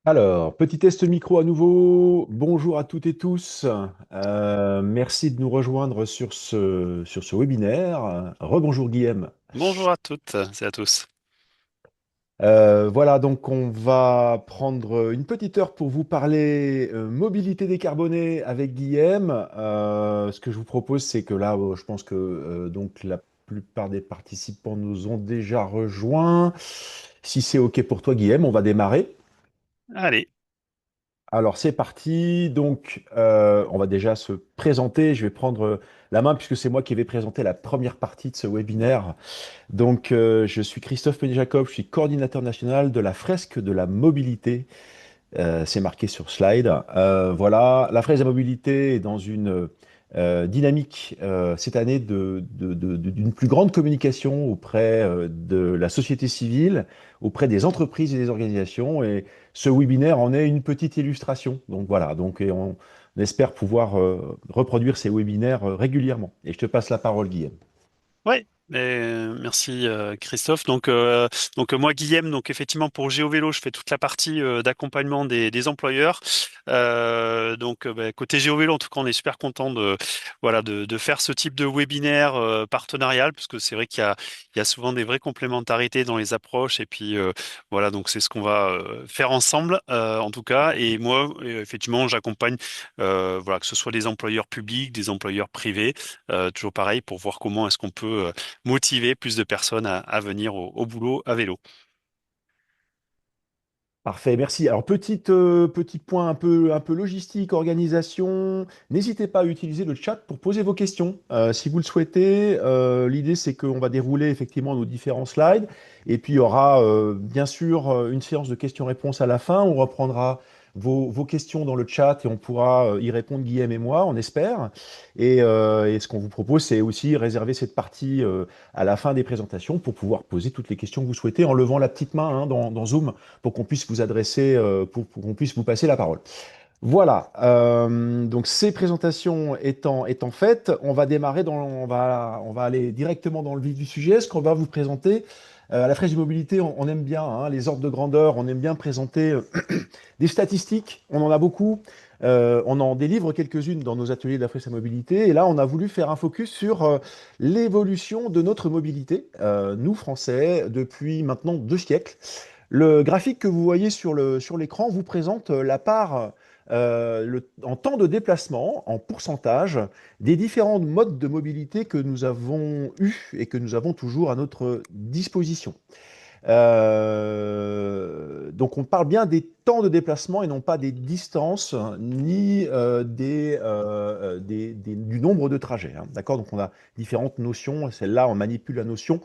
Alors, petit test micro à nouveau. Bonjour à toutes et tous. Merci de nous rejoindre sur ce webinaire. Rebonjour Guillaume. Bonjour à toutes et à tous. Voilà, donc on va prendre une petite heure pour vous parler mobilité décarbonée avec Guillaume. Ce que je vous propose, c'est que là, je pense que donc la plupart des participants nous ont déjà rejoints. Si c'est OK pour toi, Guillaume, on va démarrer. Allez, Alors c'est parti. Donc on va déjà se présenter. Je vais prendre la main puisque c'est moi qui vais présenter la première partie de ce webinaire. Donc je suis Christophe Péné-Jacob, je suis coordinateur national de la fresque de la mobilité. C'est marqué sur slide. Voilà, la fraise à mobilité est dans une dynamique cette année d'une plus grande communication auprès de la société civile, auprès des entreprises et des organisations. Et ce webinaire en est une petite illustration. Donc voilà, donc et on espère pouvoir reproduire ces webinaires régulièrement. Et je te passe la parole, Guillaume. ouais, merci Christophe. Moi Guillaume, donc effectivement pour GeoVélo, je fais toute la partie d'accompagnement des employeurs. Côté GeoVélo, en tout cas, on est super content de faire ce type de webinaire partenarial, parce que c'est vrai qu'il y a souvent des vraies complémentarités dans les approches. Et puis voilà, donc c'est ce qu'on va faire ensemble en tout cas. Et moi, effectivement, j'accompagne voilà, que ce soit des employeurs publics, des employeurs privés. Toujours pareil pour voir comment est-ce qu'on peut motiver plus de personnes à venir au boulot à vélo. Parfait, merci. Alors, petit point un peu logistique, organisation. N'hésitez pas à utiliser le chat pour poser vos questions. Si vous le souhaitez, l'idée c'est qu'on va dérouler effectivement nos différents slides. Et puis, il y aura bien sûr une séance de questions-réponses à la fin. On reprendra vos questions dans le chat et on pourra y répondre, Guillaume et moi, on espère. Et ce qu'on vous propose, c'est aussi réserver cette partie à la fin des présentations pour pouvoir poser toutes les questions que vous souhaitez en levant la petite main hein, dans Zoom pour qu'on puisse vous adresser, pour qu'on puisse vous passer la parole. Voilà, donc ces présentations étant faites, on va démarrer on va aller directement dans le vif du sujet. Ce qu'on va vous présenter à la Fraîche Immobilité, on aime bien hein, les ordres de grandeur, on aime bien présenter des statistiques, on en a beaucoup. On en délivre quelques-unes dans nos ateliers de la Fraîche Mobilité. Et là, on a voulu faire un focus sur l'évolution de notre mobilité, nous Français, depuis maintenant 2 siècles. Le graphique que vous voyez sur l'écran vous présente la part en temps de déplacement, en pourcentage, des différents modes de mobilité que nous avons eus et que nous avons toujours à notre disposition. Donc on parle bien des temps de déplacement et non pas des distances ni du nombre de trajets, hein. D'accord? Donc on a différentes notions. Celle-là, on manipule la notion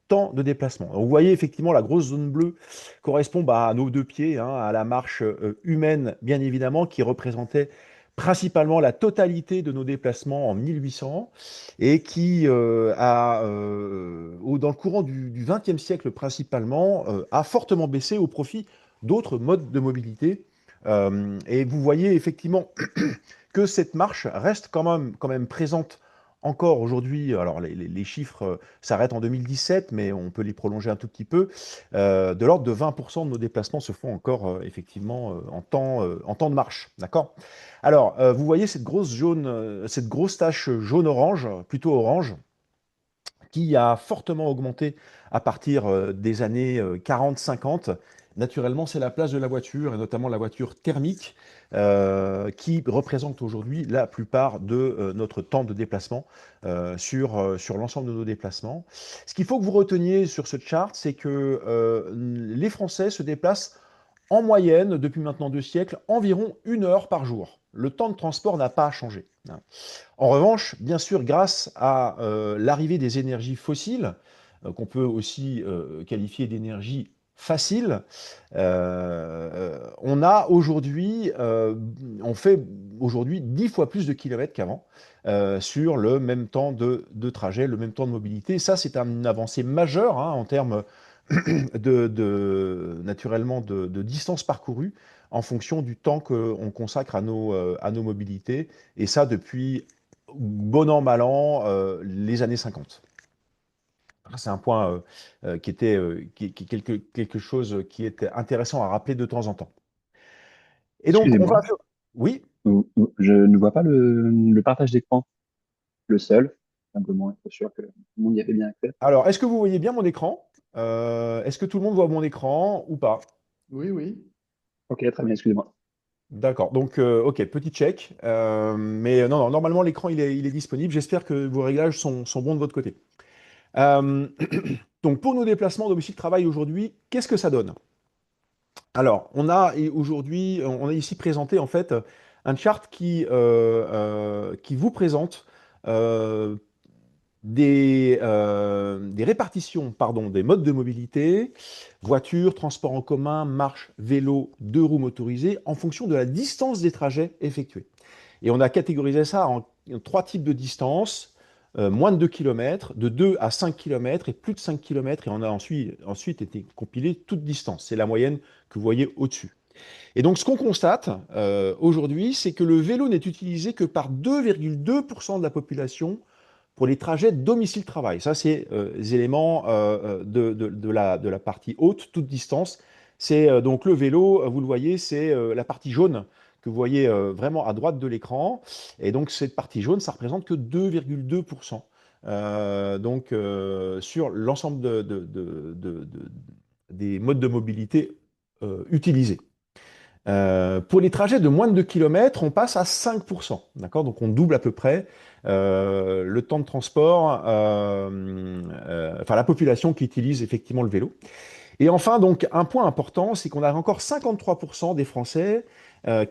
temps de déplacement. Donc, vous voyez effectivement la grosse zone bleue correspond à nos 2 pieds, hein, à la marche humaine, bien évidemment, qui représentait principalement la totalité de nos déplacements en 1800 et qui, dans le courant du XXe siècle principalement, a fortement baissé au profit d'autres modes de mobilité. Et vous voyez effectivement que cette marche reste quand même présente encore aujourd'hui. Alors les chiffres s'arrêtent en 2017, mais on peut les prolonger un tout petit peu. De l'ordre de 20% de nos déplacements se font encore effectivement en temps de marche. D'accord? Alors, vous voyez cette grosse tache jaune-orange, plutôt orange, qui a fortement augmenté à partir des années 40-50. Naturellement, c'est la place de la voiture, et notamment la voiture thermique, qui représente aujourd'hui la plupart de notre temps de déplacement sur l'ensemble de nos déplacements. Ce qu'il faut que vous reteniez sur ce chart, c'est que les Français se déplacent en moyenne, depuis maintenant 2 siècles, environ 1 heure par jour. Le temps de transport n'a pas changé. En revanche, bien sûr, grâce à l'arrivée des énergies fossiles, qu'on peut aussi qualifier d'énergie facile, on fait aujourd'hui 10 fois plus de kilomètres qu'avant sur le même temps de trajet, le même temps de mobilité. Ça, c'est une avancée majeure hein, en termes naturellement de distance parcourue en fonction du temps qu'on consacre à nos mobilités. Et ça, depuis bon an, mal an, les années 50. C'est un point qui était quelque chose qui est intéressant à rappeler de temps en temps. Et donc, on va Excusez-moi, faire... Oui. je ne vois pas le partage d'écran, le seul, simplement être sûr que tout le monde y avait bien accès. Alors, est-ce que vous voyez bien mon écran? Est-ce que tout le monde voit mon écran ou pas? Oui, oui. Ok, très bien, excusez-moi. D'accord. Donc, OK, petit check. Mais non, non, normalement, l'écran, il est disponible. J'espère que vos réglages sont bons de votre côté. Euh, donc, pour nos déplacements domicile-travail aujourd'hui, qu'est-ce que ça donne? Alors, on a aujourd'hui, on a ici présenté en fait un chart qui vous présente euh, des répartitions, pardon, des modes de mobilité, voiture, transport en commun, marche, vélo, deux roues motorisées, en fonction de la distance des trajets effectués. Et on a catégorisé ça en trois types de distances, moins de 2 km, de 2 à 5 km et plus de 5 km. Et on a ensuite été compilé toute distance. C'est la moyenne que vous voyez au-dessus. Et donc, ce qu'on constate aujourd'hui, c'est que le vélo n'est utilisé que par 2,2% de la population pour les trajets domicile-travail. Ça, c'est les éléments de la partie haute, toute distance. C'est donc le vélo, vous le voyez, c'est la partie jaune que vous voyez vraiment à droite de l'écran. Et donc, cette partie jaune, ça représente que 2,2%. Donc, sur l'ensemble des modes de mobilité utilisés. Pour les trajets de moins de 2 km, on passe à 5%. D'accord? Donc on double à peu près le temps de transport, enfin la population qui utilise effectivement le vélo. Et enfin, donc un point important, c'est qu'on a encore 53% des Français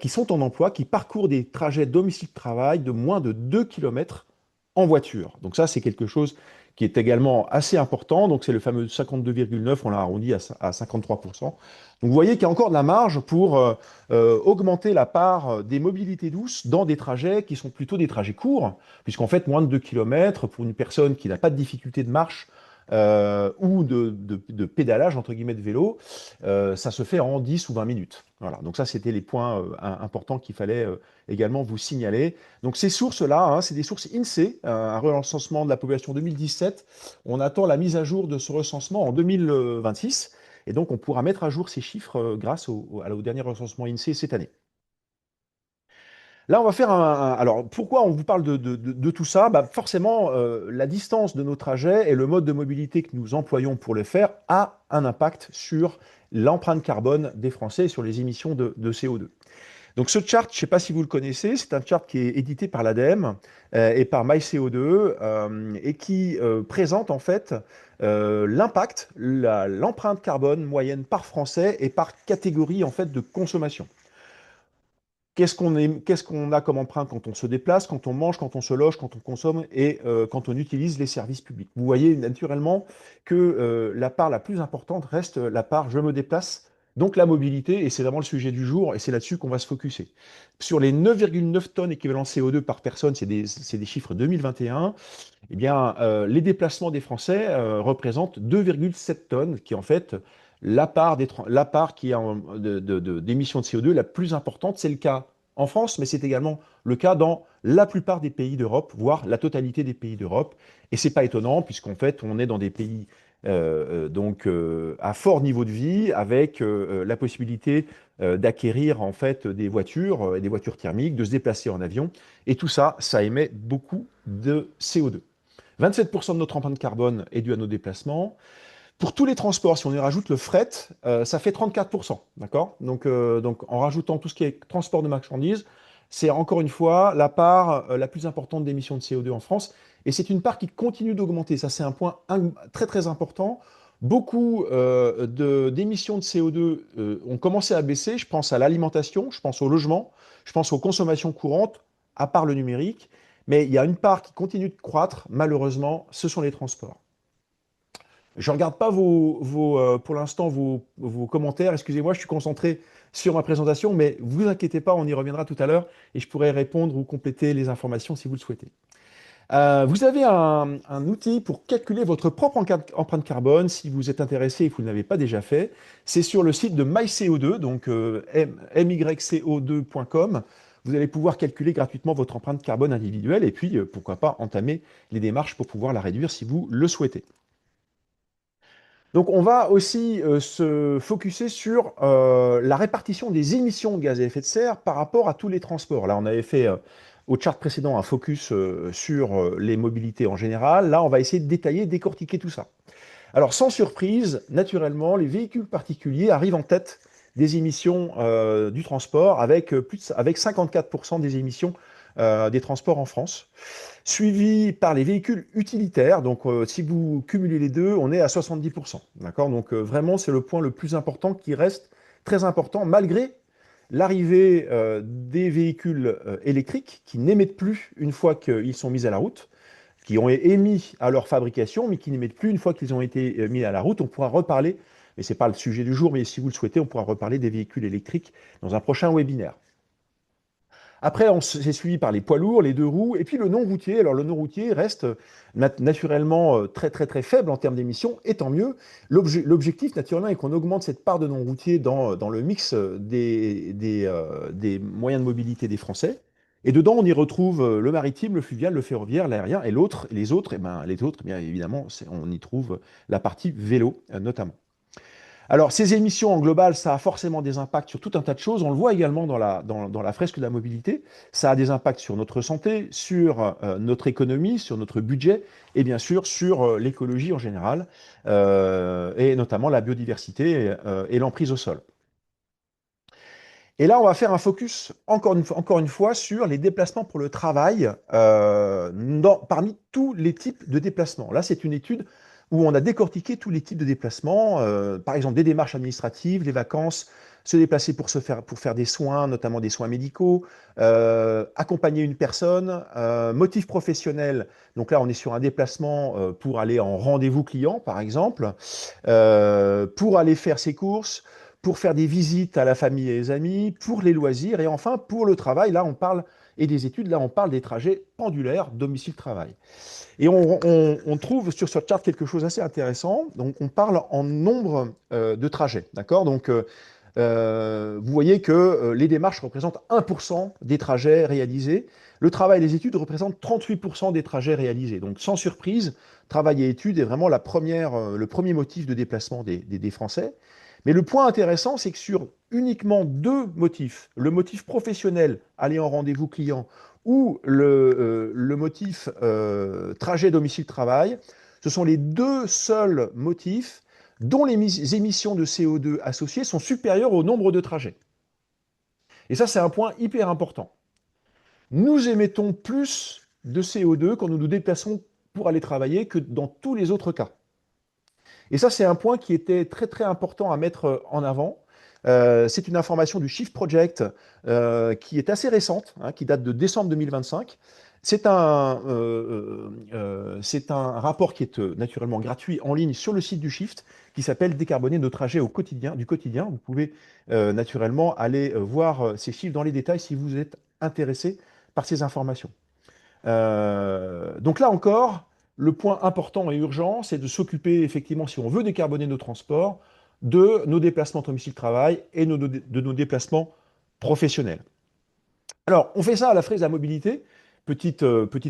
qui sont en emploi, qui parcourent des trajets domicile-travail de moins de 2 km en voiture. Donc ça, c'est quelque chose qui est également assez important. Donc c'est le fameux 52,9, on l'a arrondi à 53%. Donc vous voyez qu'il y a encore de la marge pour augmenter la part des mobilités douces dans des trajets qui sont plutôt des trajets courts, puisqu'en fait, moins de 2 km pour une personne qui n'a pas de difficulté de marche ou de pédalage, entre guillemets, de vélo, ça se fait en 10 ou 20 minutes. Voilà, donc ça, c'était les points importants qu'il fallait également vous signaler. Donc ces sources-là, hein, c'est des sources INSEE, un recensement de la population 2017. On attend la mise à jour de ce recensement en 2026. Et donc, on pourra mettre à jour ces chiffres grâce au dernier recensement INSEE cette année. Là, on va faire alors, pourquoi on vous parle de tout ça? Bah, forcément, la distance de nos trajets et le mode de mobilité que nous employons pour le faire a un impact sur l'empreinte carbone des Français et sur les émissions de CO2. Donc, ce chart, je ne sais pas si vous le connaissez, c'est un chart qui est édité par l'ADEME et par MyCO2 et qui présente en fait l'impact, l'empreinte carbone moyenne par Français et par catégorie en fait de consommation. Qu'est-ce qu'on a comme empreinte quand on se déplace, quand on mange, quand on se loge, quand on consomme et quand on utilise les services publics? Vous voyez naturellement que la part la plus importante reste la part je me déplace, donc la mobilité, et c'est vraiment le sujet du jour, et c'est là-dessus qu'on va se focuser. Sur les 9,9 tonnes équivalent CO2 par personne, c'est des chiffres 2021, eh bien, les déplacements des Français représentent 2,7 tonnes, qui est en fait la part qui est d'émissions de CO2 la plus importante. C'est le cas en France, mais c'est également le cas dans la plupart des pays d'Europe, voire la totalité des pays d'Europe. Et c'est pas étonnant, puisqu'en fait, on est dans des pays à fort niveau de vie, avec la possibilité d'acquérir en fait des voitures thermiques, de se déplacer en avion. Et tout ça, ça émet beaucoup de CO2. 27% de notre empreinte carbone est due à nos déplacements. Pour tous les transports, si on y rajoute le fret, ça fait 34%. D'accord? Donc, en rajoutant tout ce qui est transport de marchandises, c'est encore une fois la part la plus importante d'émissions de CO2 en France. Et c'est une part qui continue d'augmenter. Ça, c'est un point très, très important. Beaucoup d'émissions de CO2 ont commencé à baisser. Je pense à l'alimentation, je pense au logement, je pense aux consommations courantes, à part le numérique. Mais il y a une part qui continue de croître, malheureusement, ce sont les transports. Je ne regarde pas pour l'instant vos commentaires. Excusez-moi, je suis concentré sur ma présentation, mais vous inquiétez pas, on y reviendra tout à l'heure et je pourrai répondre ou compléter les informations si vous le souhaitez. Vous avez un outil pour calculer votre propre empreinte carbone si vous êtes intéressé et que vous ne l'avez pas déjà fait. C'est sur le site de MyCO2, donc myco2.com. Vous allez pouvoir calculer gratuitement votre empreinte carbone individuelle et puis, pourquoi pas, entamer les démarches pour pouvoir la réduire si vous le souhaitez. Donc, on va aussi se focuser sur la répartition des émissions de gaz à effet de serre par rapport à tous les transports. Là, on avait fait au chart précédent un focus sur les mobilités en général. Là, on va essayer de détailler, décortiquer tout ça. Alors, sans surprise, naturellement, les véhicules particuliers arrivent en tête des émissions du transport avec 54% des émissions des transports en France, suivi par les véhicules utilitaires. Donc, si vous cumulez les deux, on est à 70%. D'accord? Donc, vraiment, c'est le point le plus important qui reste très important, malgré l'arrivée des véhicules électriques qui n'émettent plus une fois qu'ils sont mis à la route, qui ont émis à leur fabrication, mais qui n'émettent plus une fois qu'ils ont été mis à la route. On pourra reparler, mais ce n'est pas le sujet du jour, mais si vous le souhaitez, on pourra reparler des véhicules électriques dans un prochain webinaire. Après, c'est suivi par les poids lourds, les deux roues, et puis le non-routier. Alors, le non-routier reste naturellement très, très, très faible en termes d'émissions, et tant mieux. L'objectif, naturellement, est qu'on augmente cette part de non-routier dans le mix des moyens de mobilité des Français. Et dedans, on y retrouve le maritime, le fluvial, le ferroviaire, l'aérien, et les autres, bien évidemment, on y trouve la partie vélo, notamment. Alors, ces émissions en global, ça a forcément des impacts sur tout un tas de choses. On le voit également dans la fresque de la mobilité. Ça a des impacts sur notre santé, sur notre économie, sur notre budget et bien sûr sur l'écologie en général, et notamment la biodiversité et l'emprise au sol. Et là, on va faire un focus encore une fois sur les déplacements pour le travail parmi tous les types de déplacements. Là, c'est une étude où on a décortiqué tous les types de déplacements, par exemple des démarches administratives, les vacances, se déplacer pour faire des soins, notamment des soins médicaux, accompagner une personne, motif professionnel. Donc là, on est sur un déplacement pour aller en rendez-vous client, par exemple, pour aller faire ses courses, pour faire des visites à la famille et les amis, pour les loisirs, et enfin pour le travail, là on parle, et des études, là on parle des trajets pendulaires domicile-travail. Et on trouve sur ce chart quelque chose d'assez intéressant, donc on parle en nombre de trajets, d'accord? Donc vous voyez que les démarches représentent 1% des trajets réalisés, le travail et les études représentent 38% des trajets réalisés. Donc sans surprise, travail et études est vraiment le premier motif de déplacement des Français. Mais le point intéressant, c'est que sur uniquement deux motifs, le motif professionnel, aller en rendez-vous client, ou le motif trajet domicile-travail, ce sont les deux seuls motifs dont les émissions de CO2 associées sont supérieures au nombre de trajets. Et ça, c'est un point hyper important. Nous émettons plus de CO2 quand nous nous déplaçons pour aller travailler que dans tous les autres cas. Et ça, c'est un point qui était très très important à mettre en avant. C'est une information du Shift Project qui est assez récente, hein, qui date de décembre 2025. C'est un rapport qui est naturellement gratuit en ligne sur le site du Shift qui s'appelle Décarboner nos trajets du quotidien. Vous pouvez naturellement aller voir ces chiffres dans les détails si vous êtes intéressé par ces informations. Donc là encore, le point important et urgent, c'est de s'occuper effectivement, si on veut décarboner nos transports, de nos déplacements domicile-travail et de nos déplacements professionnels. Alors, on fait ça à la Frise de la mobilité. Petite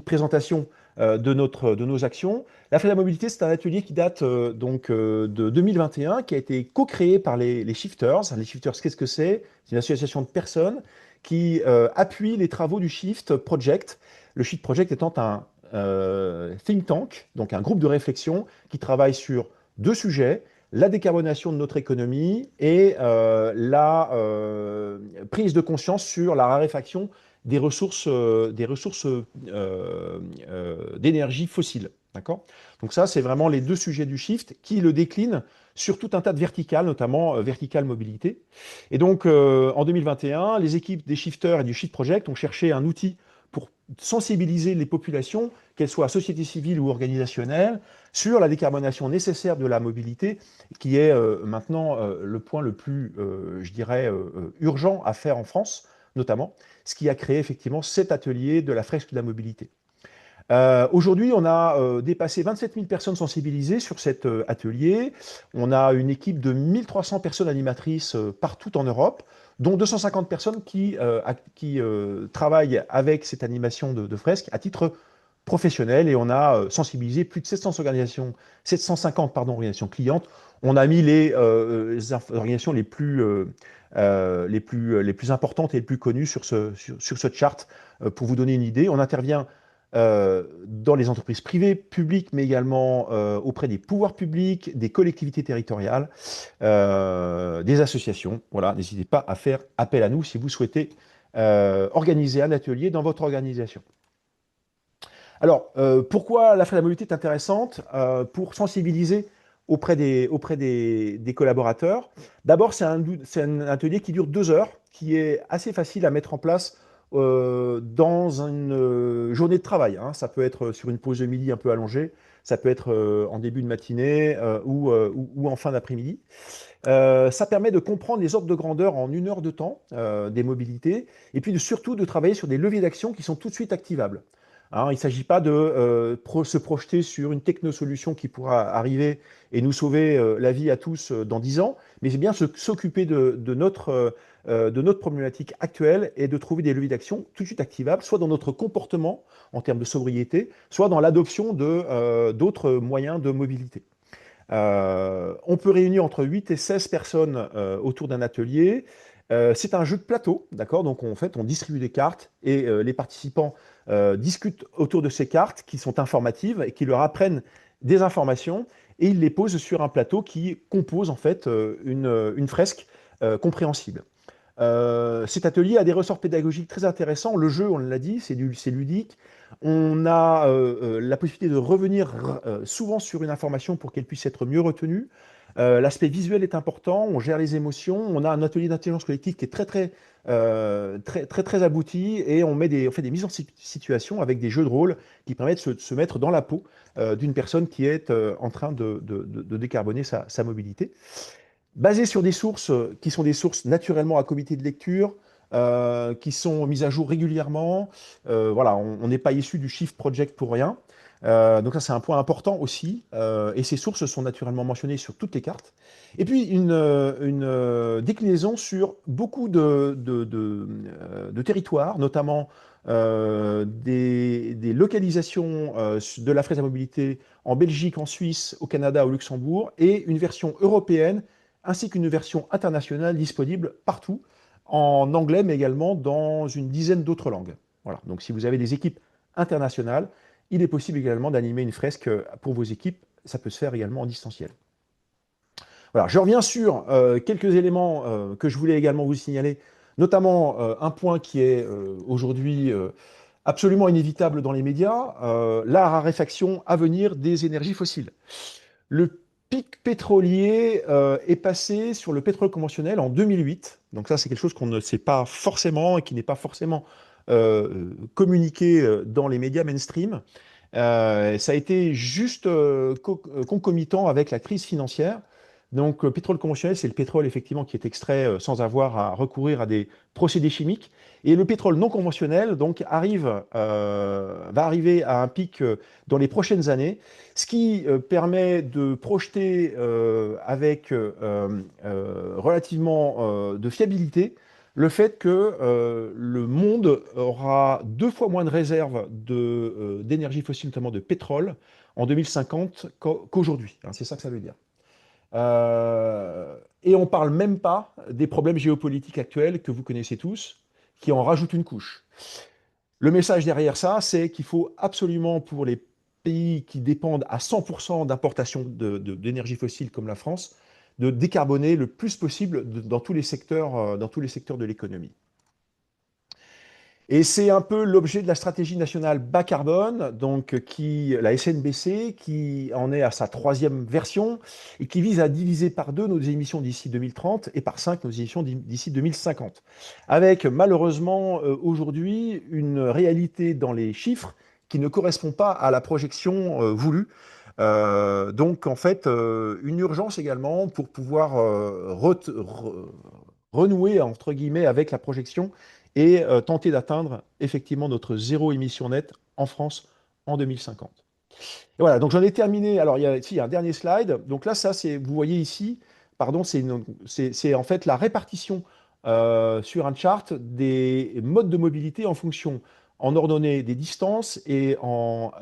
présentation de nos actions. La Frise de la mobilité, c'est un atelier qui date de 2021, qui a été co-créé par les Shifters. Les Shifters, qu'est-ce que c'est? C'est une association de personnes qui appuie les travaux du Shift Project. Le Shift Project étant un think tank, donc un groupe de réflexion qui travaille sur deux sujets: la décarbonation de notre économie et la prise de conscience sur la raréfaction des ressources d'énergie fossile. D'accord? Donc ça, c'est vraiment les deux sujets du Shift qui le déclinent sur tout un tas de verticales, notamment verticale mobilité. Et donc, en 2021, les équipes des shifters et du Shift Project ont cherché un outil pour sensibiliser les populations, qu'elles soient sociétés civiles ou organisationnelles, sur la décarbonation nécessaire de la mobilité, qui est maintenant le point le plus, je dirais, urgent à faire en France, notamment, ce qui a créé effectivement cet atelier de la fresque de la mobilité. Aujourd'hui, on a dépassé 27 000 personnes sensibilisées sur cet atelier. On a une équipe de 1300 personnes animatrices partout en Europe, dont 250 personnes qui travaillent avec cette animation de fresques à titre professionnel. Et on a sensibilisé plus de 750 organisations clientes. On a mis les organisations les plus importantes et les plus connues sur ce chart pour vous donner une idée. On intervient dans les entreprises privées, publiques, mais également auprès des pouvoirs publics, des collectivités territoriales, des associations. Voilà, n'hésitez pas à faire appel à nous si vous souhaitez organiser un atelier dans votre organisation. Alors, pourquoi la frais de la mobilité est intéressante? Pour sensibiliser auprès des collaborateurs. D'abord, c'est un atelier qui dure 2 heures, qui est assez facile à mettre en place dans une journée de travail, hein. Ça peut être sur une pause de midi un peu allongée, ça peut être en début de matinée ou en fin d'après-midi. Ça permet de comprendre les ordres de grandeur en 1 heure de temps des mobilités, et puis surtout de travailler sur des leviers d'action qui sont tout de suite activables. Hein, il ne s'agit pas de se projeter sur une technosolution qui pourra arriver et nous sauver la vie à tous dans 10 ans, mais c'est bien s'occuper de notre problématique actuelle et de trouver des leviers d'action tout de suite activables, soit dans notre comportement en termes de sobriété, soit dans l'adoption d'autres moyens de mobilité. On peut réunir entre 8 et 16 personnes autour d'un atelier. C'est un jeu de plateau, d'accord? Donc en fait, on distribue des cartes et les participants discutent autour de ces cartes qui sont informatives et qui leur apprennent des informations et ils les posent sur un plateau qui compose en fait une fresque compréhensible. Cet atelier a des ressorts pédagogiques très intéressants. Le jeu, on l'a dit, c'est ludique. On a la possibilité de revenir souvent sur une information pour qu'elle puisse être mieux retenue. L'aspect visuel est important. On gère les émotions. On a un atelier d'intelligence collective qui est très abouti et on fait des mises en situation avec des jeux de rôle qui permettent de se mettre dans la peau d'une personne qui est en train de décarboner sa mobilité basé sur des sources qui sont des sources naturellement à comité de lecture, qui sont mises à jour régulièrement. Voilà, on n'est pas issu du Shift Project pour rien. Donc ça, c'est un point important aussi. Et ces sources sont naturellement mentionnées sur toutes les cartes. Et puis, une déclinaison sur beaucoup de territoires, notamment des localisations de la fraise à mobilité en Belgique, en Suisse, au Canada, au Luxembourg, et une version européenne ainsi qu'une version internationale disponible partout, en anglais, mais également dans une dizaine d'autres langues. Voilà. Donc si vous avez des équipes internationales, il est possible également d'animer une fresque pour vos équipes. Ça peut se faire également en distanciel. Voilà, je reviens sur quelques éléments que je voulais également vous signaler, notamment un point qui est aujourd'hui absolument inévitable dans les médias, la raréfaction à venir des énergies fossiles. Le pic pétrolier est passé sur le pétrole conventionnel en 2008. Donc ça, c'est quelque chose qu'on ne sait pas forcément et qui n'est pas forcément communiqué dans les médias mainstream. Ça a été juste concomitant avec la crise financière. Donc, le pétrole conventionnel, c'est le pétrole effectivement qui est extrait sans avoir à recourir à des procédés chimiques. Et le pétrole non conventionnel, donc, va arriver à un pic dans les prochaines années, ce qui permet de projeter avec relativement de fiabilité le fait que le monde aura 2 fois moins de réserves d'énergie fossile, notamment de pétrole, en 2050 qu'aujourd'hui. Hein, c'est ça que ça veut dire. Et on ne parle même pas des problèmes géopolitiques actuels que vous connaissez tous, qui en rajoutent une couche. Le message derrière ça, c'est qu'il faut absolument, pour les pays qui dépendent à 100% d'importation d'énergie fossile comme la France, de décarboner le plus possible dans tous les secteurs de l'économie. Et c'est un peu l'objet de la stratégie nationale bas carbone, donc la SNBC, qui en est à sa 3e version et qui vise à diviser par 2 nos émissions d'ici 2030 et par 5 nos émissions d'ici 2050. Avec malheureusement aujourd'hui une réalité dans les chiffres qui ne correspond pas à la projection voulue. Donc en fait, une urgence également pour pouvoir renouer entre guillemets avec la projection et tenter d'atteindre effectivement notre zéro émission nette en France en 2050. Et voilà, donc j'en ai terminé. Alors il y a un dernier slide. Donc là, vous voyez ici, pardon, c'est en fait la répartition sur un chart des modes de mobilité en ordonnée des distances et en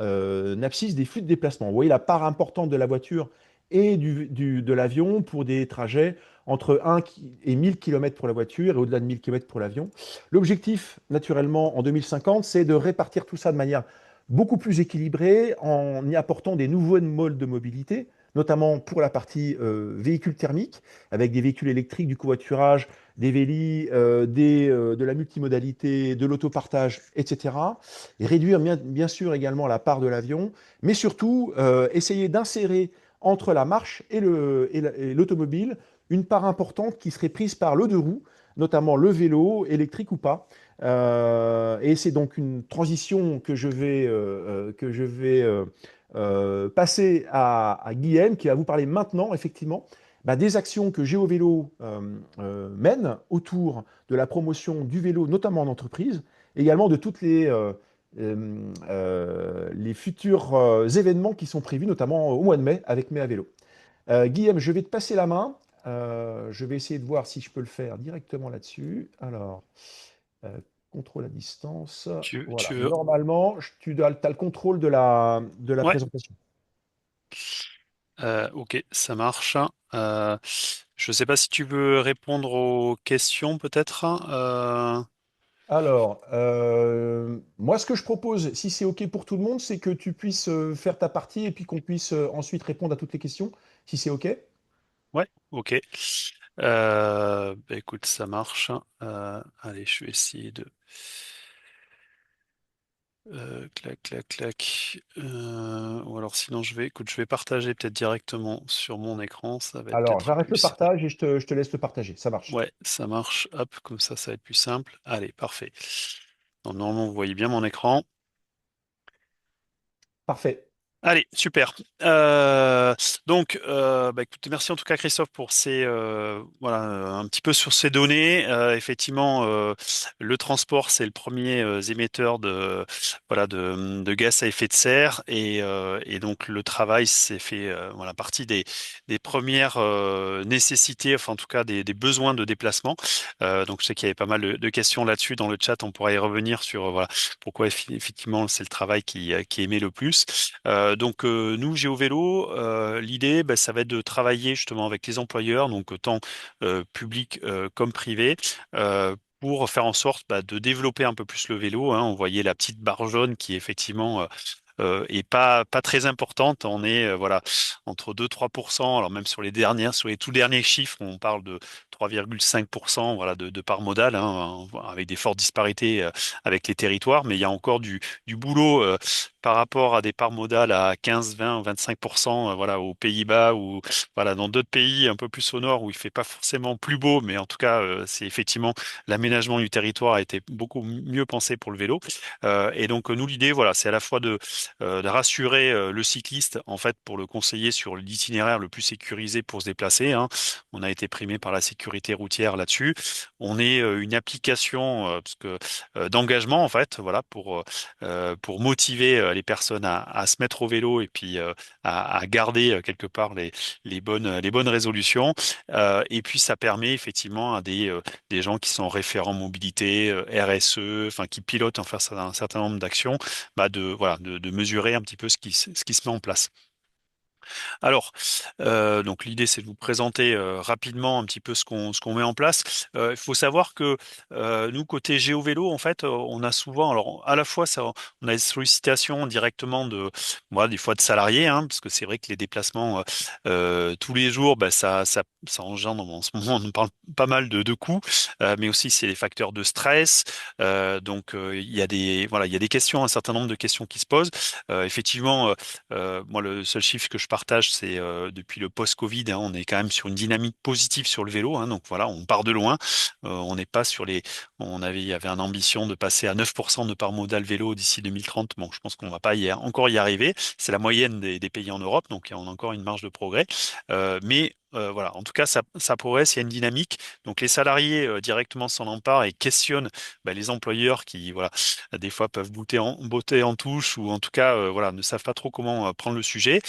abscisse des flux de déplacement. Vous voyez la part importante de la voiture et de l'avion pour des trajets entre 1 et 1000 km pour la voiture et au-delà de 1000 km pour l'avion. L'objectif, naturellement, en 2050, c'est de répartir tout ça de manière beaucoup plus équilibrée en y apportant des nouveaux modes de mobilité, notamment pour la partie véhicules thermiques, avec des véhicules électriques, du covoiturage, des vélis, de la multimodalité, de l'autopartage, etc. Et réduire bien sûr également la part de l'avion, mais surtout essayer d'insérer entre la marche et l'automobile une part importante qui serait prise par le deux roues, notamment le vélo, électrique ou pas. Et c'est donc une transition que je vais passer à Guillaume, qui va vous parler maintenant, effectivement, bah, des actions que GeoVélo mène autour de la promotion du vélo, notamment en entreprise, également de toutes les futurs événements qui sont prévus, notamment au mois de mai, avec Mai à vélo. Guillaume, je vais te passer la main. Je vais essayer de voir si je peux le faire directement là-dessus. Alors, euh, contrôle à distance. Tu Voilà. veux? Normalement, tu as le contrôle de la Ouais. présentation. Ok, ça marche. Euh, je ne sais pas si tu veux répondre aux questions, peut-être. Alors, moi, ce que je propose, si c'est OK pour tout le monde, c'est que tu puisses faire ta partie et puis qu'on puisse ensuite répondre à toutes les questions, si c'est OK. Ouais, ok. Bah, écoute, ça marche. Allez, je vais essayer de. Clac, clac, clac. Ou alors sinon, écoute, je vais partager peut-être directement sur mon écran. Ça va être Alors, peut-être j'arrête le plus. partage et je te laisse le partager. Ça marche. Ouais, ça marche. Hop, comme ça va être plus simple. Allez, parfait. Donc, normalement, vous voyez bien mon écran. Parfait. Allez, super. Bah, écoute, merci en tout cas Christophe pour voilà, un petit peu sur ces données. Effectivement, le transport c'est le premier émetteur voilà de gaz à effet de serre et donc le travail c'est fait voilà partie des premières nécessités, enfin en tout cas des besoins de déplacement. Donc je sais qu'il y avait pas mal de questions là-dessus dans le chat. On pourra y revenir sur voilà pourquoi effectivement c'est le travail qui émet le plus. Nous, GeoVélo, l'idée, bah, ça va être de travailler justement avec les employeurs, donc tant publics comme privés, pour faire en sorte bah, de développer un peu plus le vélo, hein. On voyait la petite barre jaune qui effectivement est pas très importante. On est voilà entre 2-3%. Alors même sur les tout derniers chiffres, on parle de 3,5% voilà de part modale, hein, avec des fortes disparités avec les territoires. Mais il y a encore du boulot par rapport à des parts modales à 15, 20, 25%, voilà, aux Pays-Bas ou voilà, dans d'autres pays un peu plus au nord où il fait pas forcément plus beau, mais en tout cas, c'est effectivement l'aménagement du territoire a été beaucoup mieux pensé pour le vélo. Et donc nous, l'idée, voilà, c'est à la fois de rassurer le cycliste en fait pour le conseiller sur l'itinéraire le plus sécurisé pour se déplacer, hein. On a été primé par la sécurité routière là-dessus. On est une application parce que d'engagement en fait, voilà, pour motiver les personnes à se mettre au vélo et puis à garder quelque part les bonnes résolutions. Et puis ça permet effectivement à des gens qui sont référents mobilité, RSE, enfin qui pilotent enfin un certain nombre d'actions, bah voilà, de mesurer un petit peu ce qui se met en place. Alors, donc l'idée c'est de vous présenter rapidement un petit peu ce qu'on met en place. Il faut savoir que nous côté GeoVélo en fait, on a souvent alors à la fois ça, on a des sollicitations directement de moi des fois de salariés, hein, parce que c'est vrai que les déplacements tous les jours, bah, ça engendre en ce moment on parle pas mal de coûts, mais aussi c'est les facteurs de stress. Il y a des voilà il y a des questions, un certain nombre de questions qui se posent. Effectivement. Moi, le seul chiffre que je partage, c'est depuis le post-Covid, hein, on est quand même sur une dynamique positive sur le vélo, hein, donc voilà, on part de loin. On n'est pas sur il y avait une ambition de passer à 9% de part modale vélo d'ici 2030. Bon, je pense qu'on va pas encore y arriver. C'est la moyenne des pays en Europe, donc on a encore une marge de progrès. Voilà, en tout cas, ça progresse, il y a une dynamique. Donc les salariés directement s'en emparent et questionnent bah, les employeurs qui, voilà, des fois peuvent botter en touche ou en tout cas voilà, ne savent pas trop comment prendre le sujet.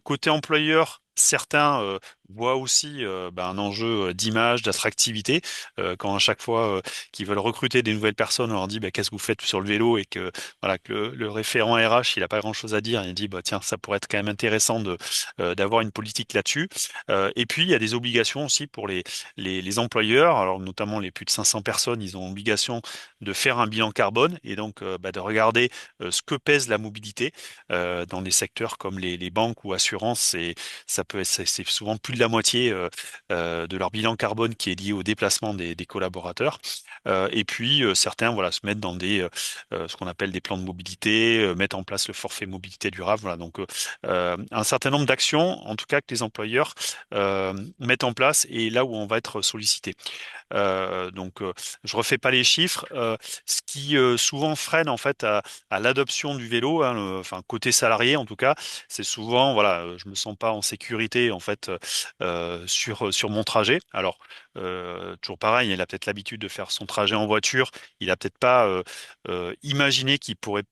Côté employeur, certains voient aussi un enjeu d'image, d'attractivité. Quand à chaque fois qu'ils veulent recruter des nouvelles personnes, on leur dit qu'est-ce que vous faites sur le vélo et que voilà que le référent RH il a pas grand-chose à dire. Il dit tiens ça pourrait être quand même intéressant de d'avoir une politique là-dessus. Et puis il y a des obligations aussi pour les employeurs. Alors notamment les plus de 500 personnes, ils ont obligation de faire un bilan carbone et donc de regarder ce que pèse la mobilité dans des secteurs comme les banques ou assurances. Ça peut être, c'est souvent plus de la moitié de leur bilan carbone qui est lié au déplacement des collaborateurs. Et puis certains, voilà, se mettent dans ce qu'on appelle des plans de mobilité, mettre en place le forfait mobilité durable. Voilà, donc un certain nombre d'actions, en tout cas que les employeurs mettent en place et là où on va être sollicité. Je refais pas les chiffres. Ce qui souvent freine en fait à l'adoption du vélo, hein, enfin côté salarié en tout cas, c'est souvent voilà, je me sens pas en sécurité en fait sur mon trajet. Alors toujours pareil, il a peut-être l'habitude de faire son trajet en voiture. Il a peut-être pas imaginé qu'il pouvait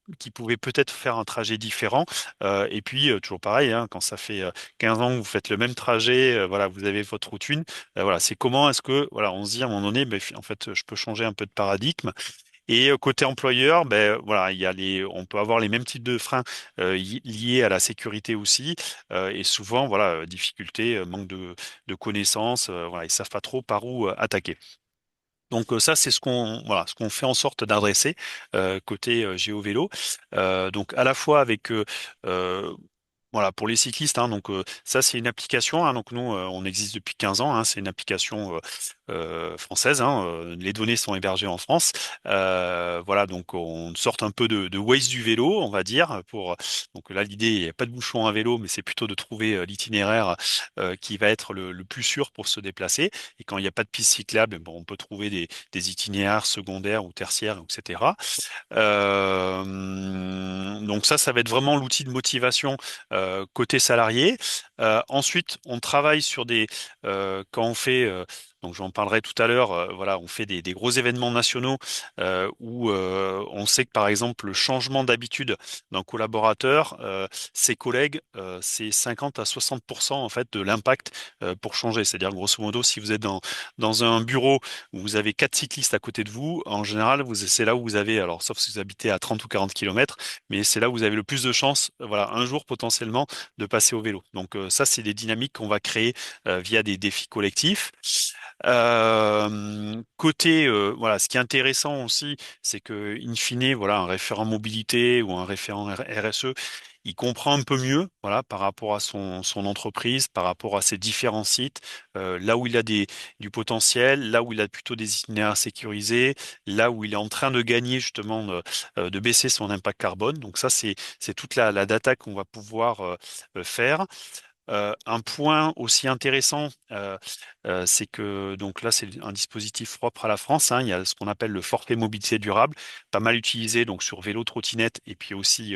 peut-être faire un trajet différent. Et puis toujours pareil, hein, quand ça fait 15 ans que vous faites le même trajet, voilà, vous avez votre routine. Voilà, c'est comment est-ce que voilà, on se dit à un moment donné, en fait, je peux changer un peu de paradigme. Et côté employeur, voilà, on peut avoir les mêmes types de freins liés à la sécurité aussi. Et souvent, voilà, difficulté, manque de connaissances, voilà, ils savent pas trop par où attaquer. Donc ça, c'est ce qu'on fait en sorte d'adresser côté GeoVélo. Donc à la fois avec voilà, pour les cyclistes, hein, donc ça c'est une application. Hein, donc nous, on existe depuis 15 ans. Hein, c'est une application française. Hein, les données sont hébergées en France. Voilà, donc on sort un peu de Waze du vélo, on va dire. Donc là, l'idée, il n'y a pas de bouchon à vélo, mais c'est plutôt de trouver l'itinéraire qui va être le plus sûr pour se déplacer. Et quand il n'y a pas de piste cyclable, bon, on peut trouver des itinéraires secondaires ou tertiaires, etc. Donc ça va être vraiment l'outil de motivation côté salarié. Ensuite, on travaille sur quand on fait, donc j'en parlerai tout à l'heure, voilà, on fait des gros événements nationaux où on sait que par exemple le changement d'habitude d'un collaborateur, ses collègues, c'est 50 à 60% en fait de l'impact pour changer. C'est-à-dire grosso modo, si vous êtes dans un bureau où vous avez quatre cyclistes à côté de vous, en général, c'est là où vous avez, alors sauf si vous habitez à 30 ou 40 kilomètres, mais c'est là où vous avez le plus de chances, voilà, un jour potentiellement de passer au vélo. Donc ça, c'est des dynamiques qu'on va créer via des défis collectifs. Côté, voilà, ce qui est intéressant aussi, c'est que, in fine, voilà, un référent mobilité ou un référent RSE, il comprend un peu mieux, voilà, par rapport à son entreprise, par rapport à ses différents sites, là où il a du potentiel, là où il a plutôt des itinéraires sécurisés, là où il est en train de gagner justement de baisser son impact carbone. Donc ça, c'est toute la data qu'on va pouvoir faire. Un point aussi intéressant, c'est que donc là c'est un dispositif propre à la France. Hein, il y a ce qu'on appelle le forfait mobilité durable, pas mal utilisé donc sur vélo, trottinette et puis aussi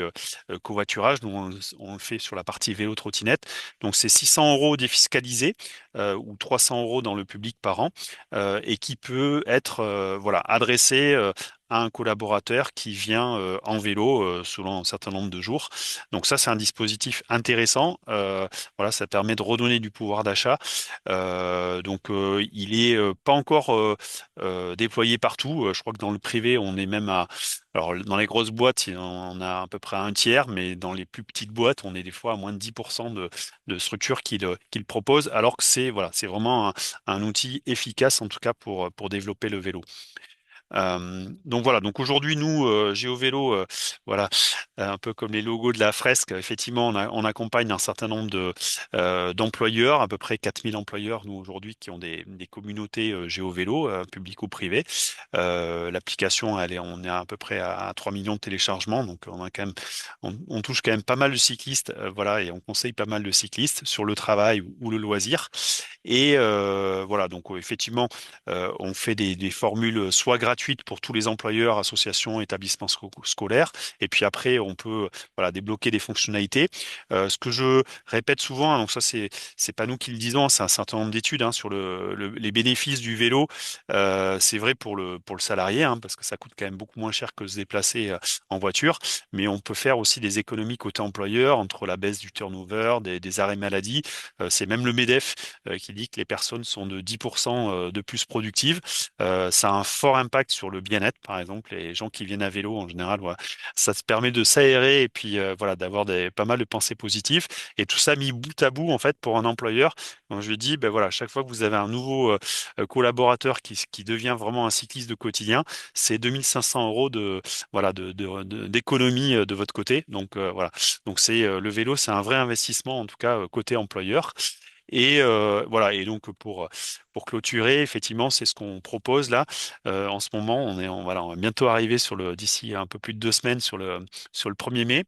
covoiturage. Nous on le fait sur la partie vélo, trottinette. Donc c'est 600 euros défiscalisés ou 300 euros dans le public par an et qui peut être voilà adressé à un collaborateur qui vient en vélo selon un certain nombre de jours. Donc ça c'est un dispositif intéressant. Voilà, ça permet de redonner du pouvoir d'achat. Il est pas encore déployé partout. Je crois que dans le privé, on est même alors dans les grosses boîtes, on a à peu près un tiers, mais dans les plus petites boîtes, on est des fois à moins de 10% de structures qui le proposent, alors que c'est voilà, c'est vraiment un outil efficace en tout cas pour développer le vélo. Donc voilà, donc aujourd'hui nous, GeoVélo, voilà, un peu comme les logos de la fresque, effectivement, on accompagne un certain nombre d'employeurs, à peu près 4000 employeurs nous aujourd'hui qui ont des communautés GeoVélo, publiques ou privées. L'application, on est à peu près à 3 millions de téléchargements, donc on a quand même, on touche quand même pas mal de cyclistes, voilà, et on conseille pas mal de cyclistes sur le travail ou le loisir. Et voilà, donc effectivement, on fait des formules soit gratuites gratuite pour tous les employeurs, associations, établissements scolaires. Et puis après, on peut voilà, débloquer des fonctionnalités. Ce que je répète souvent, hein, donc ça c'est pas nous qui le disons, c'est un certain nombre d'études hein, sur les bénéfices du vélo. C'est vrai pour le salarié, hein, parce que ça coûte quand même beaucoup moins cher que se déplacer en voiture, mais on peut faire aussi des économies côté employeur entre la baisse du turnover, des arrêts maladie. C'est même le MEDEF qui dit que les personnes sont de 10% de plus productives. Ça a un fort impact sur le bien-être, par exemple. Les gens qui viennent à vélo, en général, voilà, ça te permet de s'aérer et puis voilà, d'avoir pas mal de pensées positives. Et tout ça mis bout à bout, en fait, pour un employeur. Donc, je dis, ben voilà, chaque fois que vous avez un nouveau collaborateur qui devient vraiment un cycliste de quotidien, c'est 2 500 € voilà, d'économie de votre côté. Donc, voilà. Donc, le vélo, c'est un vrai investissement, en tout cas, côté employeur. Et voilà. Et donc pour clôturer, effectivement, c'est ce qu'on propose là. En ce moment, voilà, on va bientôt arriver d'ici un peu plus de 2 semaines sur le 1er mai.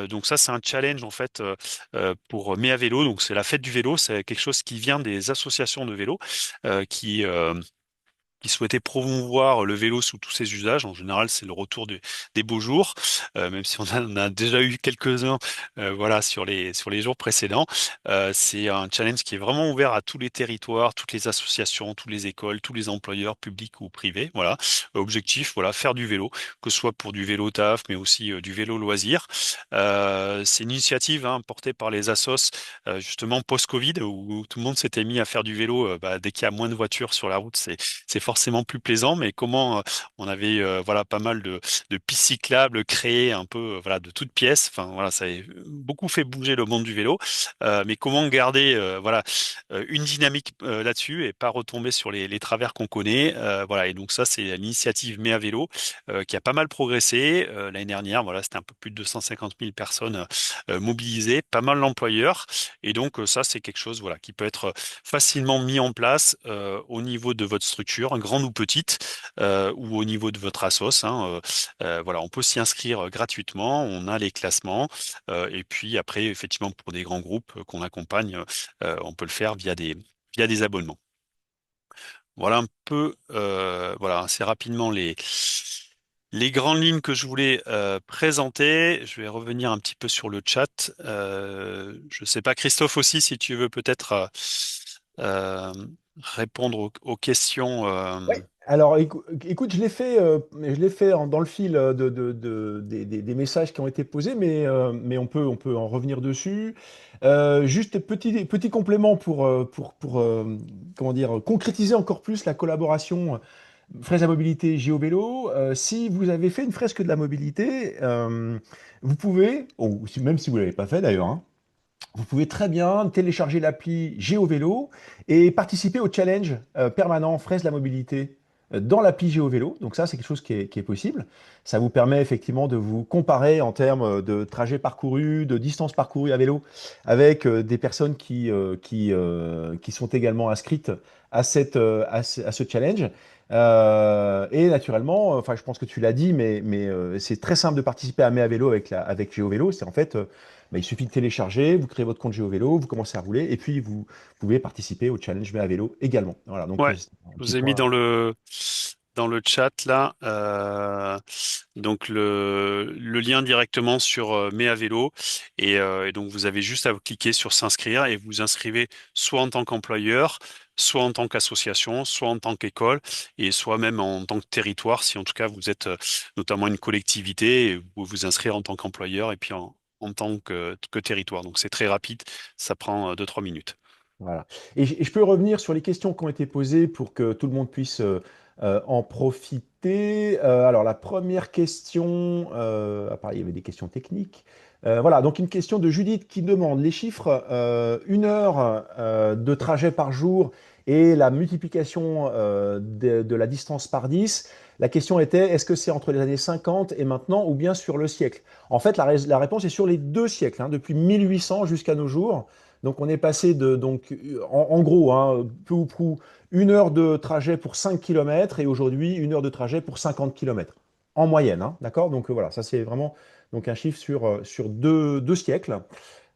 Donc ça, c'est un challenge en fait pour Mai à vélo. Donc c'est la fête du vélo. C'est quelque chose qui vient des associations de vélo qui souhaitait promouvoir le vélo sous tous ses usages. En général, c'est le retour des beaux jours, même si on a déjà eu quelques-uns, voilà, sur les jours précédents. C'est un challenge qui est vraiment ouvert à tous les territoires, toutes les associations, toutes les écoles, tous les employeurs publics ou privés. Voilà, objectif, voilà, faire du vélo, que ce soit pour du vélo taf, mais aussi du vélo loisir. C'est une initiative hein, portée par les assos, justement post-Covid, où tout le monde s'était mis à faire du vélo. Bah, dès qu'il y a moins de voitures sur la route, c'est forcément plus plaisant, mais comment on avait voilà pas mal de pistes cyclables créées un peu voilà de toutes pièces. Enfin voilà, ça a beaucoup fait bouger le monde du vélo. Mais comment garder voilà une dynamique là-dessus et pas retomber sur les travers qu'on connaît. Voilà, et donc ça c'est l'initiative Mea Vélo qui a pas mal progressé l'année dernière. Voilà, c'était un peu plus de 250 000 personnes mobilisées, pas mal d'employeurs, et donc ça c'est quelque chose voilà qui peut être facilement mis en place au niveau de votre structure, grande ou petite, ou au niveau de votre assos. Hein, voilà, on peut s'y inscrire gratuitement, on a les classements, et puis après, effectivement, pour des grands groupes qu'on accompagne, on peut le faire via des abonnements. Voilà un peu, voilà, assez rapidement les grandes lignes que je voulais présenter. Je vais revenir un petit peu sur le chat. Je ne sais pas, Christophe aussi, si tu veux peut-être euh, répondre aux questions. Ouais. Alors, écoute, je l'ai fait dans le fil des messages qui ont été posés, mais on peut en revenir dessus. Juste petit complément pour comment dire, concrétiser encore plus la collaboration Fraise à mobilité GeoVélo. Si vous avez fait une fresque de la mobilité, vous pouvez, même si vous ne l'avez pas fait d'ailleurs, hein, vous pouvez très bien télécharger l'appli GeoVélo et participer au challenge permanent Fraise de la mobilité dans l'appli GeoVélo. Donc ça, c'est quelque chose qui est possible. Ça vous permet effectivement de vous comparer en termes de trajets parcourus, de distance parcourue à vélo, avec des personnes qui sont également inscrites à ce challenge. Et naturellement, enfin, je pense que tu l'as dit, mais c'est très simple de participer à Mai à vélo avec GeoVélo. C'est en fait bah, il suffit de télécharger, vous créez votre compte GeoVélo, vous commencez à rouler, et puis vous pouvez participer au challenge Mai à vélo également. Voilà, donc Ouais, c'est un je petit vous ai mis point. dans le chat là, donc le lien directement sur Mea Vélo, et donc vous avez juste à cliquer sur s'inscrire et vous inscrivez soit en tant qu'employeur, soit en tant qu'association, soit en tant qu'école, et soit même en tant que territoire, si en tout cas vous êtes notamment une collectivité, et vous vous inscrire en tant qu'employeur et puis en tant que territoire. Donc c'est très rapide, ça prend 2-3 minutes. Voilà. Et je peux revenir sur les questions qui ont été posées pour que tout le monde puisse en profiter. Alors, la première question, à part, il y avait des questions techniques. Voilà, donc une question de Judith qui demande les chiffres, 1 heure de trajet par jour et la multiplication de la distance par 10. La question était, est-ce que c'est entre les années 50 et maintenant ou bien sur le siècle? En fait, la réponse est sur les 2 siècles, hein, depuis 1800 jusqu'à nos jours. Donc on est passé en gros, hein, peu ou prou, 1 heure de trajet pour 5 km et aujourd'hui 1 heure de trajet pour 50 km en moyenne. Hein, d'accord? Donc voilà, ça c'est vraiment donc un chiffre sur 2 siècles.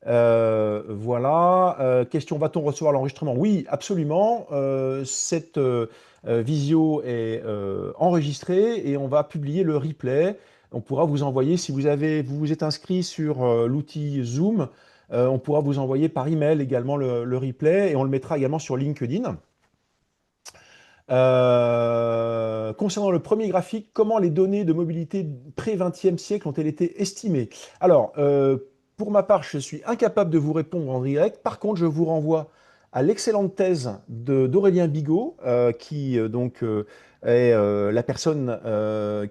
Voilà. Question, va-t-on recevoir l'enregistrement? Oui, absolument. Cette visio est enregistrée et on va publier le replay. On pourra vous envoyer, si vous vous êtes inscrit sur l'outil Zoom, on pourra vous envoyer par email également le replay et on le mettra également sur LinkedIn. Concernant le premier graphique, comment les données de mobilité pré-20e siècle ont-elles été estimées? Alors, pour ma part, je suis incapable de vous répondre en direct. Par contre, je vous renvoie à l'excellente thèse d'Aurélien Bigot, qui est la personne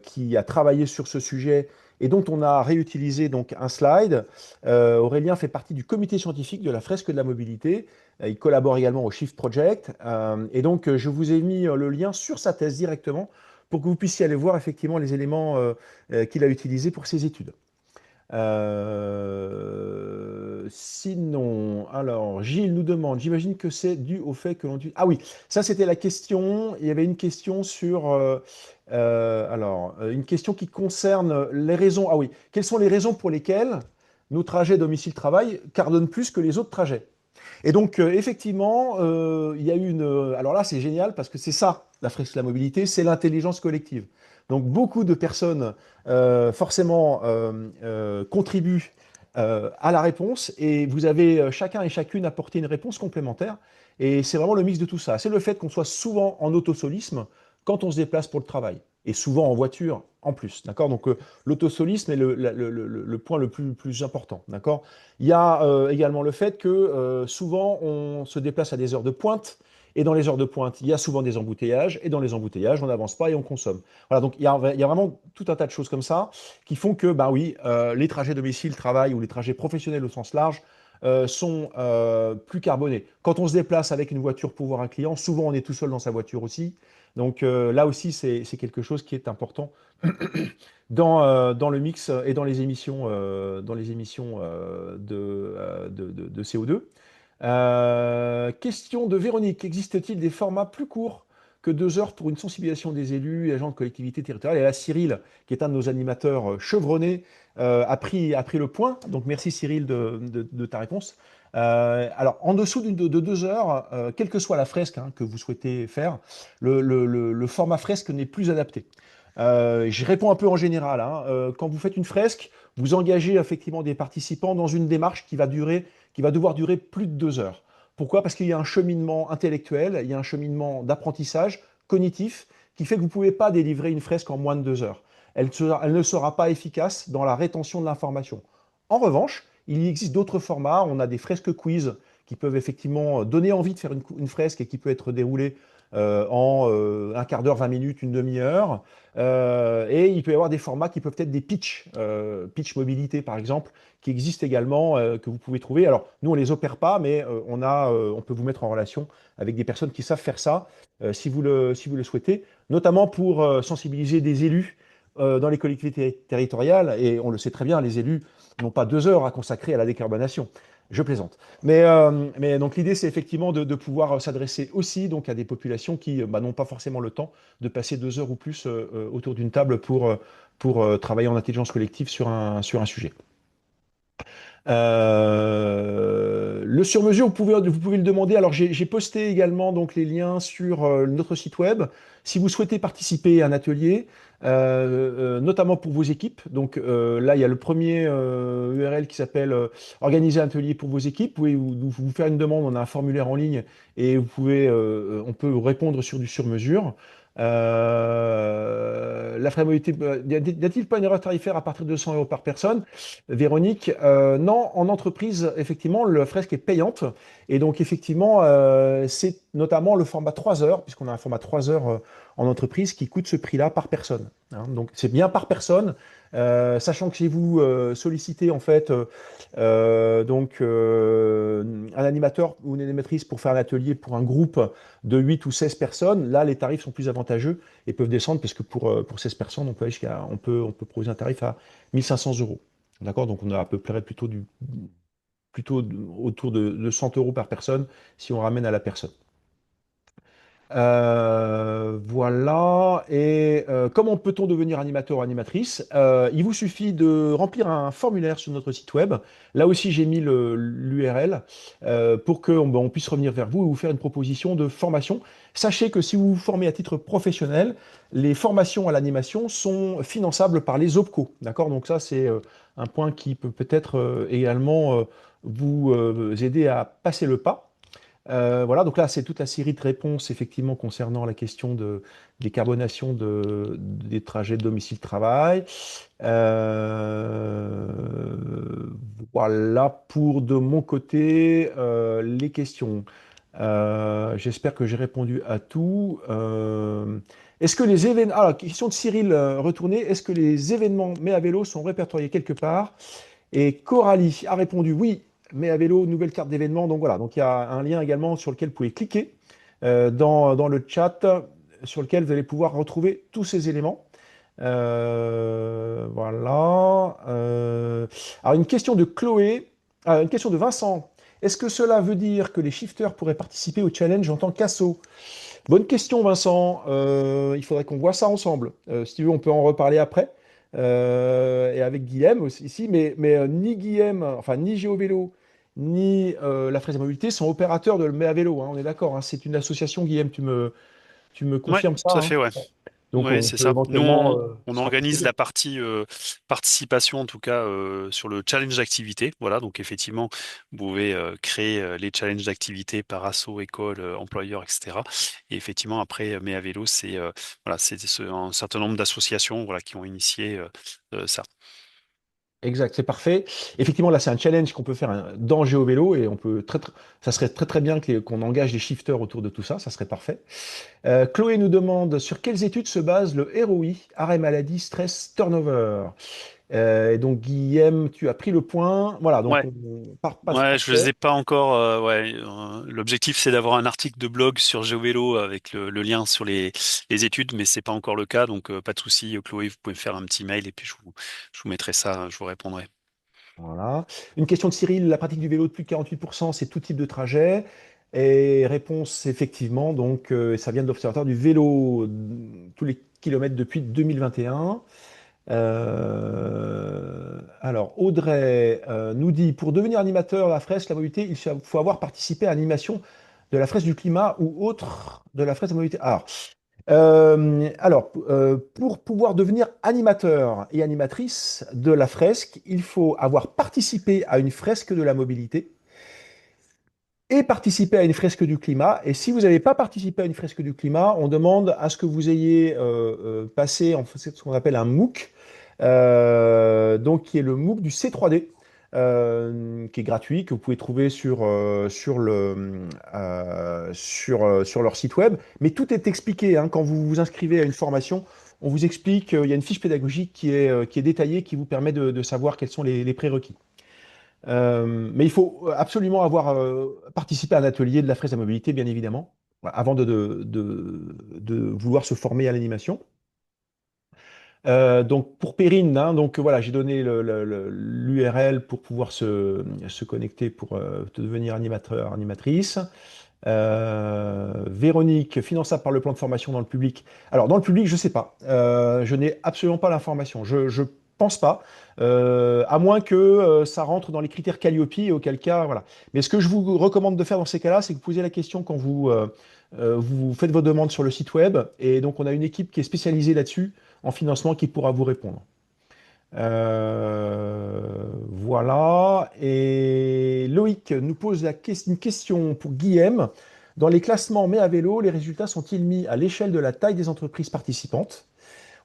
qui a travaillé sur ce sujet et dont on a réutilisé donc un slide. Aurélien fait partie du comité scientifique de la fresque de la mobilité. Il collabore également au Shift Project. Je vous ai mis le lien sur sa thèse directement pour que vous puissiez aller voir effectivement les éléments qu'il a utilisés pour ses études. Sinon, alors, Gilles nous demande, j'imagine que c'est dû au fait que l'on... Ah oui, ça c'était la question. Il y avait une question sur... une question qui concerne les raisons. Ah oui, quelles sont les raisons pour lesquelles nos trajets domicile-travail cardonnent plus que les autres trajets? Et donc, effectivement, il y a eu une. Alors là, c'est génial parce que c'est ça, la fresque de la mobilité, c'est l'intelligence collective. Donc, beaucoup de personnes, forcément, contribuent à la réponse et vous avez chacun et chacune apporté une réponse complémentaire. Et c'est vraiment le mix de tout ça. C'est le fait qu'on soit souvent en autosolisme quand on se déplace pour le travail et souvent en voiture en plus. D'accord? Donc, l'autosolisme est le point plus important. D'accord? Il y a également le fait que souvent on se déplace à des heures de pointe et dans les heures de pointe, il y a souvent des embouteillages et dans les embouteillages, on n'avance pas et on consomme. Voilà, donc il y a vraiment tout un tas de choses comme ça qui font que, bah oui, les trajets domicile-travail ou les trajets professionnels au sens large sont plus carbonés. Quand on se déplace avec une voiture pour voir un client, souvent on est tout seul dans sa voiture aussi. Donc là aussi, c'est quelque chose qui est important dans le mix et dans les émissions de CO2. Question de Véronique. Existe-t-il des formats plus courts que 2 heures pour une sensibilisation des élus et agents de collectivités territoriales? Et là, Cyril, qui est un de nos animateurs chevronnés, a pris le point. Donc, merci Cyril de ta réponse. Alors, en dessous de 2 heures, quelle que soit la fresque que vous souhaitez faire, le format fresque n'est plus adapté. Je réponds un peu en général. Quand vous faites une fresque, vous engagez effectivement des participants dans une démarche qui va devoir durer plus de 2 heures. Pourquoi? Parce qu'il y a un cheminement intellectuel, il y a un cheminement d'apprentissage cognitif qui fait que vous ne pouvez pas délivrer une fresque en moins de 2 heures. Elle ne sera pas efficace dans la rétention de l'information. En revanche, il existe d'autres formats. On a des fresques quiz qui peuvent effectivement donner envie de faire une fresque et qui peut être déroulée en un quart d'heure, 20 minutes, une demi-heure. Et il peut y avoir des formats qui peuvent être des pitch mobilité par exemple, qui existent également, que vous pouvez trouver. Alors, nous, on ne les opère pas, mais on peut vous mettre en relation avec des personnes qui savent faire ça, si vous le souhaitez, notamment pour sensibiliser des élus dans les collectivités territoriales. Et on le sait très bien, les élus n'ont pas 2 heures à consacrer à la décarbonation. Je plaisante. Mais donc l'idée, c'est effectivement de pouvoir s'adresser aussi donc, à des populations qui n'ont pas forcément le temps de passer 2 heures ou plus autour d'une table pour travailler en intelligence collective sur un sujet. Le sur-mesure, vous pouvez le demander. Alors, j'ai posté également donc, les liens sur notre site web. Si vous souhaitez participer à un atelier, notamment pour vos équipes, donc là, il y a le premier URL qui s'appelle Organiser un atelier pour vos équipes. Vous pouvez vous faire une demande, on a un formulaire en ligne et on peut vous répondre sur du sur-mesure. La frais mobilité, n'y a-t-il pas une erreur tarifaire à partir de 100 euros par personne? Véronique, non, en entreprise, effectivement, le fresque est payante. Et donc, effectivement, c'est notamment le format 3 heures, puisqu'on a un format 3 heures en entreprise qui coûte ce prix-là par personne. Donc, c'est bien par personne, sachant que si vous sollicitez, en fait, un animateur ou une animatrice pour faire un atelier pour un groupe de 8 ou 16 personnes, là, les tarifs sont plus avantageux et peuvent descendre, parce que pour 16 personnes, on peut proposer un tarif à 1500 euros. D'accord? Donc on a à peu près plutôt autour de 100 euros par personne si on ramène à la personne. Voilà. Et comment peut-on devenir animateur ou animatrice? Il vous suffit de remplir un formulaire sur notre site web. Là aussi, j'ai mis l'URL pour qu'on on puisse revenir vers vous et vous faire une proposition de formation. Sachez que si vous vous formez à titre professionnel, les formations à l'animation sont finançables par les OPCO. D'accord? Donc ça, c'est un point qui peut peut-être également vous aider à passer le pas. Voilà, donc là, c'est toute la série de réponses effectivement concernant la question de décarbonation des trajets de domicile-travail. Euh, voilà pour de mon côté les questions. J'espère que j'ai répondu à tout. Est-ce que les événements... Ah, question de Cyril retournée. Est-ce que les événements Mais à vélo sont répertoriés quelque part? Et Coralie a répondu oui, mais à vélo, nouvelle carte d'événement. Donc voilà, donc il y a un lien également sur lequel vous pouvez cliquer dans le chat, sur lequel vous allez pouvoir retrouver tous ces éléments. Voilà. Alors une question de Chloé, une question de Vincent. Est-ce que cela veut dire que les shifters pourraient participer au challenge en tant qu'asso? Bonne question, Vincent. Il faudrait qu'on voit ça ensemble. Si tu veux, on peut en reparler après. Et avec Guillaume aussi ici, mais ni Guillaume, enfin ni GeoVélo, ni la Fraise à Mobilité sont opérateurs de le à vélo, hein, on est d'accord, hein, c'est une association, Guillaume, tu me Ouais, confirmes ça, tout à hein? fait, ouais. Donc Ouais, on c'est peut ça. Nous, éventuellement on se organise rapprocher. la partie participation, en tout cas, sur le challenge d'activité. Voilà, donc effectivement, vous pouvez créer les challenges d'activité par asso, école, employeur, etc. Et effectivement, après, mais à vélo, c'est voilà, un certain nombre d'associations, voilà, qui ont initié ça. Exact, c'est parfait. Effectivement, là, c'est un challenge qu'on peut faire dans GeoVélo et on peut ça serait très très bien qu'on engage des shifters autour de tout ça, ça serait parfait. Chloé nous demande sur quelles études se base le ROI, arrêt maladie, stress, turnover. Et donc, Guillaume, tu as pris le point. Voilà, donc Ouais. on part passe Ouais, je les parfait. ai pas encore. Ouais, l'objectif c'est d'avoir un article de blog sur GeoVélo avec le lien sur les études, mais c'est pas encore le cas, donc pas de souci, Chloé, vous pouvez me faire un petit mail et puis je vous mettrai ça, je vous répondrai. Voilà. Une question de Cyril, la pratique du vélo de plus de 48%, c'est tout type de trajet. Et réponse, effectivement, donc ça vient de l'Observatoire du vélo, tous les kilomètres depuis 2021. Alors, Audrey nous dit, pour devenir animateur à la fresque, la mobilité, faut avoir participé à l'animation de la fresque du climat ou autre de la fresque de la mobilité. Pour pouvoir devenir animateur et animatrice de la fresque, il faut avoir participé à une fresque de la mobilité et participer à une fresque du climat. Et si vous n'avez pas participé à une fresque du climat, on demande à ce que vous ayez passé en fait, ce qu'on appelle un MOOC, donc qui est le MOOC du C3D. Qui est gratuit, que vous pouvez trouver sur leur site web. Mais tout est expliqué, hein. Quand vous vous inscrivez à une formation, on vous explique, il y a une fiche pédagogique qui est détaillée, qui vous permet de savoir quels sont les prérequis. Mais il faut absolument avoir participé à un atelier de la fraise à mobilité, bien évidemment, avant de vouloir se former à l'animation. Donc pour Perrine, hein, donc voilà, j'ai donné l'URL pour pouvoir se connecter pour devenir animateur, animatrice. Véronique, finançable par le plan de formation dans le public. Alors, dans le public, je ne sais pas. Je n'ai absolument pas l'information. Je pense pas. À moins que ça rentre dans les critères Calliope, et auquel cas, voilà. Mais ce que je vous recommande de faire dans ces cas-là, c'est que vous posez la question quand vous faites vos demandes sur le site web. Et donc, on a une équipe qui est spécialisée là-dessus, en financement, qui pourra vous répondre. Voilà. Et Loïc nous pose une question pour Guillaume. Dans les classements mais à vélo, les résultats sont-ils mis à l'échelle de la taille des entreprises participantes?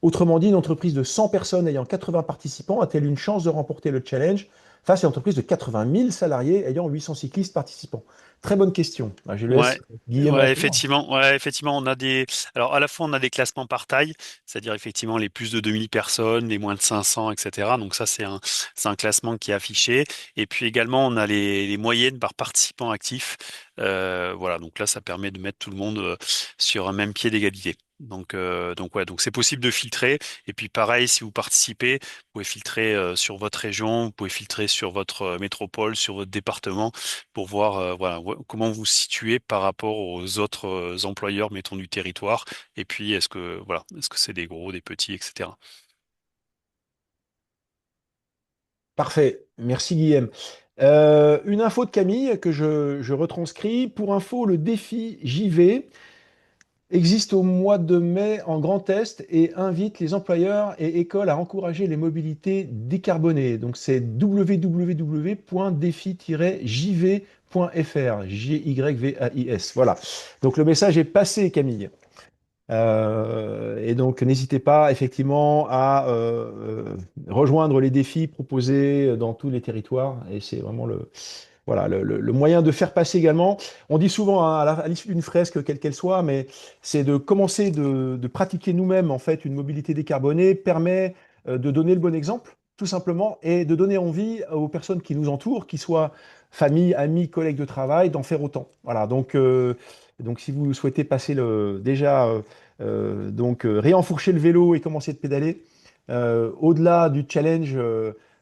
Autrement dit, une entreprise de 100 personnes ayant 80 participants a-t-elle une chance de remporter le challenge face à une entreprise de 80 000 salariés ayant 800 cyclistes participants? Très bonne question. Je laisse Ouais. Guillaume répondre. Ouais, effectivement, on a alors à la fois on a des classements par taille, c'est-à-dire effectivement les plus de 2000 personnes, les moins de 500, etc. Donc ça c'est un classement qui est affiché. Et puis également on a les moyennes par participant actif. Voilà, donc là ça permet de mettre tout le monde sur un même pied d'égalité. Donc ouais, donc c'est possible de filtrer. Et puis pareil, si vous participez, vous pouvez filtrer sur votre région, vous pouvez filtrer sur votre métropole, sur votre département pour voir, voilà, comment vous situez par rapport aux autres employeurs, mettons, du territoire? Et puis, est-ce que c'est des gros, des petits, etc. Parfait. Merci, Guillaume. Une info de Camille que je retranscris. Pour info, le défi JV existe au mois de mai en Grand Est et invite les employeurs et écoles à encourager les mobilités décarbonées. Donc c'est www.défi-jv.fr. Gyvais. Voilà. Donc le message est passé, Camille. Et donc n'hésitez pas effectivement à rejoindre les défis proposés dans tous les territoires. Et c'est vraiment voilà, le moyen de faire passer également. On dit souvent hein, à l'issue d'une fresque, quelle qu'elle soit, mais c'est de commencer de pratiquer nous-mêmes en fait une mobilité décarbonée permet de donner le bon exemple, tout simplement, et de donner envie aux personnes qui nous entourent, qu'ils soient famille, amis, collègues de travail, d'en faire autant. Voilà, donc si vous souhaitez passer déjà réenfourcher le vélo et commencer de pédaler, au-delà du challenge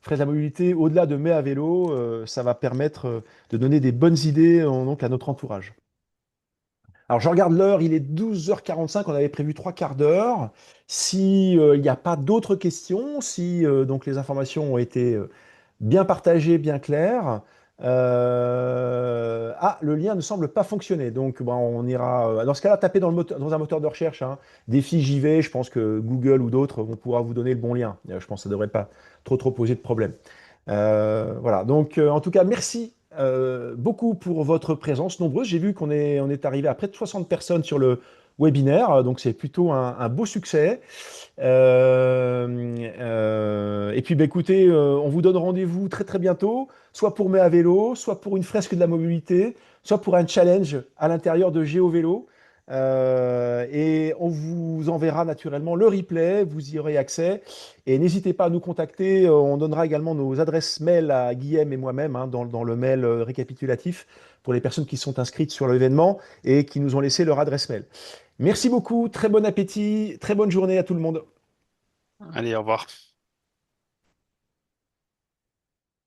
Fraise la mobilité, au-delà de mai à vélo, ça va permettre de donner des bonnes idées donc, à notre entourage. Alors, je regarde l'heure, il est 12h45, on avait prévu trois quarts d'heure. Si il n'y a pas d'autres questions, si donc les informations ont été bien partagées, bien claires, le lien ne semble pas fonctionner. Donc, bon, on ira, dans ce cas-là, taper dans un moteur de recherche, hein, défi j'y vais. Je pense que Google ou d'autres vont pouvoir vous donner le bon lien. Je pense que ça ne devrait pas trop poser de problème. Voilà, donc en tout cas, merci beaucoup pour votre présence nombreuse. J'ai vu on est arrivé à près de 60 personnes sur le webinaire, donc c'est plutôt un beau succès. Et puis, bah, écoutez, on vous donne rendez-vous très très bientôt, soit pour Mai à vélo, soit pour une fresque de la mobilité, soit pour un challenge à l'intérieur de GeoVélo. Et on vous enverra naturellement le replay, vous y aurez accès. Et n'hésitez pas à nous contacter. On donnera également nos adresses mail à Guillaume et moi-même hein, dans le mail récapitulatif pour les personnes qui sont inscrites sur l'événement et qui nous ont laissé leur adresse mail. Merci beaucoup, très bon appétit, très bonne journée à tout le monde. Allez, au revoir.